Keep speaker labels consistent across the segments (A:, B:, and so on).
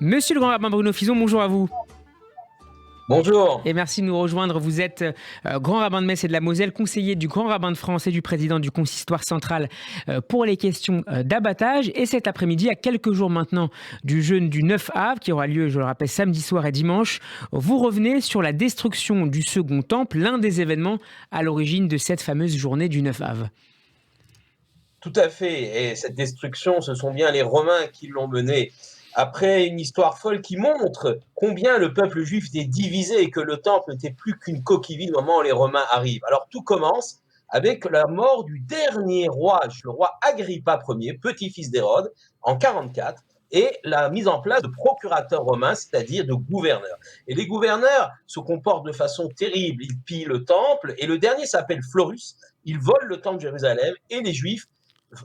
A: Monsieur le grand rabbin Bruno Fison, bonjour à vous.
B: Bonjour.
A: Et merci de nous rejoindre. Vous êtes grand rabbin de Metz et de la Moselle, conseiller du grand rabbin de France et du président du consistoire central pour les questions d'abattage. Et cet après-midi, à quelques jours maintenant du jeûne du 9 Av, qui aura lieu, je le rappelle, samedi soir et dimanche, vous revenez sur la destruction du Second Temple, l'un des événements à l'origine de cette fameuse journée du 9 Av.
B: Tout à fait. Et cette destruction, ce sont bien les Romains qui l'ont menée. Après une histoire folle qui montre combien le peuple juif était divisé et que le temple n'était plus qu'une coquille vide au moment où les Romains arrivent. Alors tout commence avec la mort du dernier roi, le roi Agrippa Ier, petit-fils d'Hérode, en 44, et la mise en place de procurateurs romains, c'est-à-dire de gouverneurs. Et les gouverneurs se comportent de façon terrible. Ils pillent le temple, et le dernier s'appelle Florus. Ils volent le temple de Jérusalem, et les Juifs,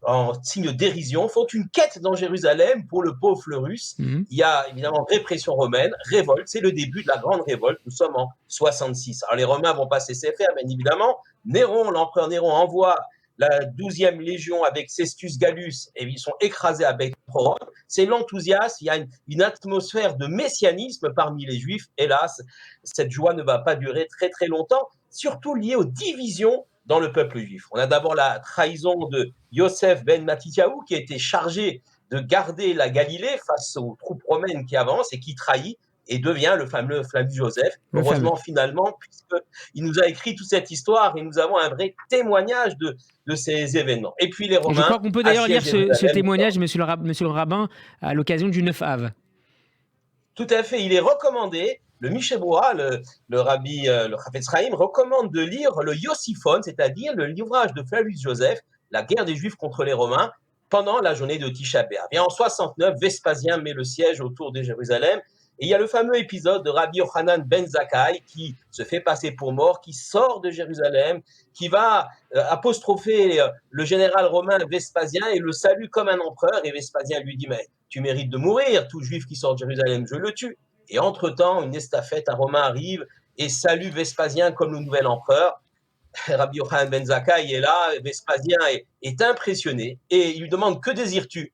B: en signe de dérision, font une quête dans Jérusalem pour le pauvre Fleurus. Il y a évidemment répression romaine, révolte, c'est le début de la grande révolte, nous sommes en 66. Alors les Romains vont pas se laisser faire, bien évidemment. Néron, l'empereur Néron envoie la 12e légion avec Cestius Gallus, et ils sont écrasés à Beth Horon. C'est l'enthousiasme, il y a une atmosphère de messianisme parmi les Juifs. Hélas, cette joie ne va pas durer très très longtemps, surtout liée aux divisions dans le peuple juif. On a d'abord la trahison de Yosef ben Matityahu, qui a été chargé de garder la Galilée face aux troupes romaines qui avancent et qui trahit et devient le fameux Flavius Joseph. Heureusement, finalement, puisqu'il nous a écrit toute cette histoire et nous avons un vrai témoignage de ces événements. Et puis les Romains.
A: Je crois qu'on peut d'ailleurs lire ce témoignage, monsieur le rabbin, à l'occasion du 9 Av.
B: Tout à fait, il est recommandé. Le Mishéboura, le rabbi, le Chafetz Chaim, recommande de lire le Yosiphon, c'est-à-dire le livrage de Flavius Joseph, la guerre des Juifs contre les Romains, pendant la journée de Tisha B'Av. Et en 69, Vespasien met le siège autour de Jérusalem. Et il y a le fameux épisode de Rabbi Yochanan ben Zakkai qui se fait passer pour mort, qui sort de Jérusalem, qui va apostropher le général romain Vespasien et le salue comme un empereur. Et Vespasien lui dit « Mais tu mérites de mourir, tout juif qui sort de Jérusalem, je le tue ». Et entre-temps, une estafette, un Romain arrive et salue Vespasien comme le nouvel empereur. Rabbi Yochanan ben Zakkai est là, Vespasien est impressionné et il lui demande « Que désires-tu »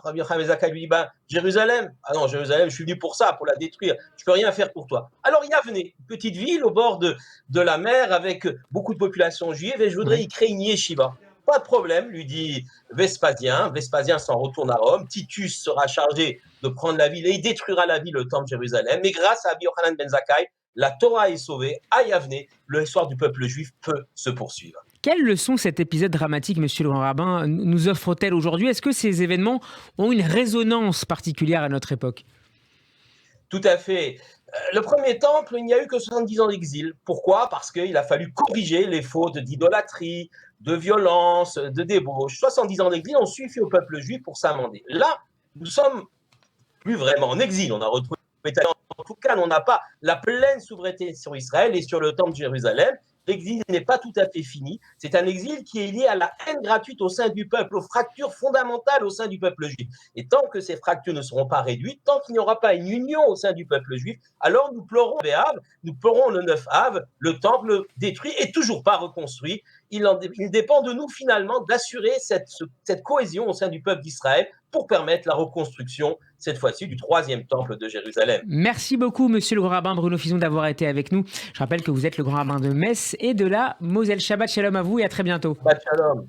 B: Rabbi Yochanan ben Zakkai lui dit Jérusalem. Ah non, Jérusalem, je suis venu pour ça, pour la détruire. Je peux rien faire pour toi. Alors Yavne, une petite ville au bord de la mer avec beaucoup de population juive, et je voudrais y créer une yeshiva. Pas de problème, lui dit Vespasien. Vespasien s'en retourne à Rome. Titus sera chargé de prendre la ville et il détruira la ville, le temple de Jérusalem. Mais grâce à Rabbi Yochanan ben Zakkai, la Torah est sauvée. À Yavne, l'histoire du peuple juif peut se poursuivre.
A: Quelle leçon cet épisode dramatique, monsieur le grand rabbin, nous offre-t-elle aujourd'hui ? Est-ce que ces événements ont une résonance particulière à notre époque ?
B: Tout à fait. Le premier temple, il n'y a eu que 70 ans d'exil. Pourquoi ? Parce qu'il a fallu corriger les fautes d'idolâtrie, de violence, de débauche. 70 ans d'exil ont suffi au peuple juif pour s'amender. Là, nous sommes plus vraiment en exil. On a retrouvé, en tout cas, on n'a pas la pleine souveraineté sur Israël et sur le temple de Jérusalem. L'exil n'est pas tout à fait fini. C'est un exil qui est lié à la haine gratuite au sein du peuple, aux fractures fondamentales au sein du peuple juif. Et tant que ces fractures ne seront pas réduites, tant qu'il n'y aura pas une union au sein du peuple juif, alors nous pleurons Béav, nous pleurons le 9 Av, le temple détruit et toujours pas reconstruit. Il dépend de nous finalement d'assurer cette cohésion au sein du peuple d'Israël pour permettre la reconstruction, cette fois-ci, du 3e temple de Jérusalem.
A: Merci beaucoup, monsieur le grand rabbin Bruno Fison, d'avoir été avec nous. Je rappelle que vous êtes le grand rabbin de Metz et de la Moselle. Shabbat shalom à vous et à très bientôt.
B: Shabbat shalom.